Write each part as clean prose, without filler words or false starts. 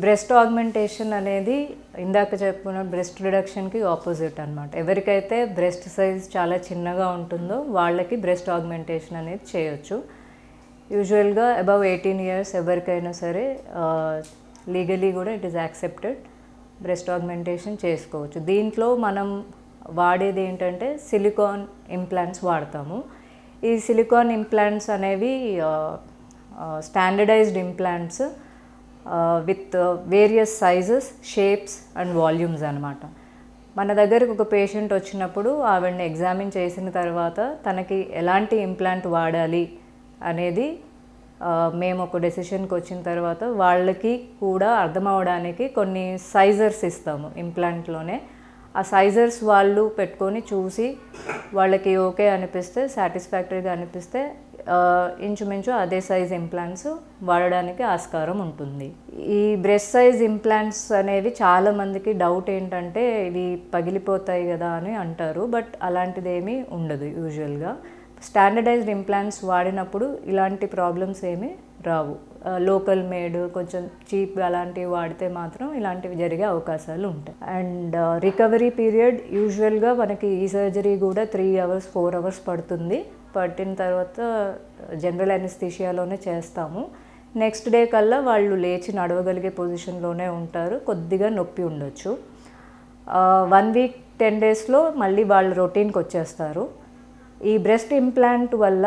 Breast augmentation అనేది ఇందాక చెప్పుకున్న బ్రెస్ట్ రిడక్షన్కి ఆపోజిట్ అనమాట. ఎవరికైతే బ్రెస్ట్ సైజ్ చాలా చిన్నగా ఉంటుందో వాళ్ళకి బ్రెస్ట్ ఆగ్మెంటేషన్ అనేది చేయొచ్చు. యూజువల్గా అబవ్ 18 years ఎవరికైనా సరే లీగలీ కూడా it is accepted, breast augmentation చేసుకోవచ్చు. దీంట్లో మనం వాడేది ఏంటంటే సిలికాన్ ఇంప్లాంట్స్ వాడతాము. ఈ సిలికాన్ ఇంప్లాంట్స్ అనేవి standardized implants with various sizes, shapes and volumes అనమాట. మన దగ్గరకు ఒక పేషెంట్ వచ్చినప్పుడు ఆవిడని ఎగ్జామిన్ చేసిన తర్వాత తనకి ఎలాంటి ఇంప్లాంట్ వాడాలి అనేది మేము ఒక డెసిషన్కి వచ్చిన తర్వాత వాళ్ళకి కూడా అర్థం అవడానికి కొన్ని సైజర్స్ ఇస్తాము ఇంప్లాంట్లోనే. ఆ సైజర్స్ వాళ్ళు పెట్టుకొని చూసి వాళ్ళకి ఓకే అనిపిస్తే, సాటిస్ఫాక్టరీగా అనిపిస్తే ఇంచుమించు అదే సైజ్ ఇంప్లాంట్స్ వాడడానికి ఆస్కారం ఉంటుంది. ఈ బ్రెస్ట్ సైజ్ ఇంప్లాంట్స్ అనేవి చాలామందికి డౌట్ ఏంటంటే ఇవి పగిలిపోతాయి కదా అని అంటారు. బట్ అలాంటిది ఏమీ ఉండదు. యూజువల్గా స్టాండర్డైజ్డ్ ఇంప్లాంట్స్ వాడినప్పుడు ఇలాంటి ప్రాబ్లమ్స్ ఏమీ రావు. లోకల్ మేడ్ కొంచెం చీప్ అలాంటివి వాడితే మాత్రం ఇలాంటివి జరిగే అవకాశాలు ఉంటాయి. అండ్ రికవరీ పీరియడ్ యూజువల్గా మనకి ఈ సర్జరీ కూడా 3 hours 4 hours పడుతుంది. పట్టిన తర్వాత జనరల్ అనెస్థీషియాలోనే చేస్తాము. నెక్స్ట్ డే కల్లా వాళ్ళు లేచి నడవగలిగే పొజిషన్లోనే ఉంటారు. కొద్దిగా నొప్పి ఉండొచ్చు. 1 week 10 daysలో మళ్ళీ వాళ్ళు రొటీన్కి వచ్చేస్తారు. ఈ బ్రెస్ట్ ఇంప్లాంట్ వల్ల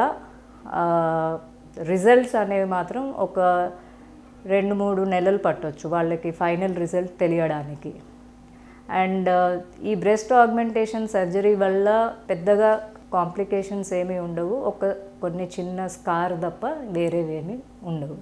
రిజల్ట్స్ అనేవి మాత్రం ఒక 2-3 నెలలు పట్టవచ్చు వాళ్ళకి ఫైనల్ రిజల్ట్ తెలియడానికి. అండ్ ఈ బ్రెస్ట్ ఆగ్మెంటేషన్ సర్జరీ వల్ల పెద్దగా కాంప్లికేషన్స్ ఏమీ ఉండవు. కొన్ని చిన్న స్కార్ తప్ప వేరేవేమీ ఉండవు.